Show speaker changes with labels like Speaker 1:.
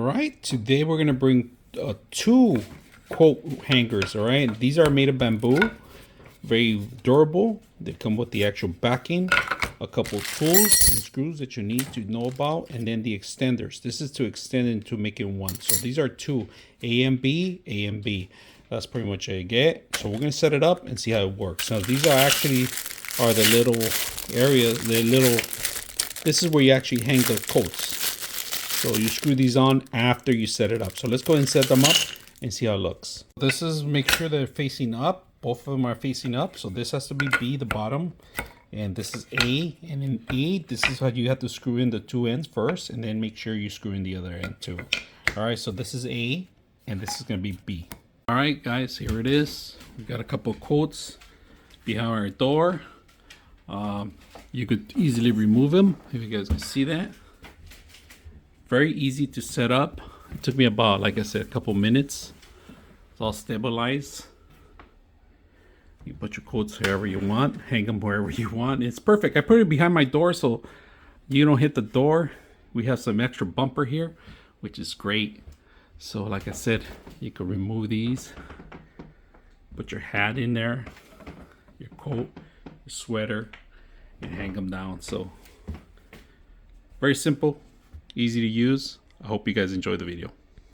Speaker 1: right, today we're gonna bring two quote hangers. All right, these are made of bamboo, very durable. They come with the actual backing, a couple tools and screws that you need to know about, and then the extenders. This is to extend into making one. So these are two, A and B, A and B. That's pretty much a get. So we're gonna set it up and see how it works. Now these are the little areas, this is where you actually hang the coats. So you screw these on after you set it up. So let's go ahead and set them up and see how it looks. This is, make sure they're facing up. Both of them are facing up. So this has to be B, the bottom. And this is A. And in A, this is how you have to screw in the two ends first. And then make sure you screw in the other end too. All right, so this is A. And this is going to be B. All right, guys, here it is. We've got a couple of quotes behind our door. You could easily remove them, if you guys can see that. Very easy to set up. It took me about, like I said, a couple minutes. It's all stabilized. You put your quotes wherever you want, hang them wherever you want. It's perfect. I put it behind my door so you don't hit the door. We have some extra bumper here, which is great. So like I said, you can remove these, put your hat in there, your coat, your sweater, and hang them down. So very simple, easy to use. I hope you guys enjoy the video.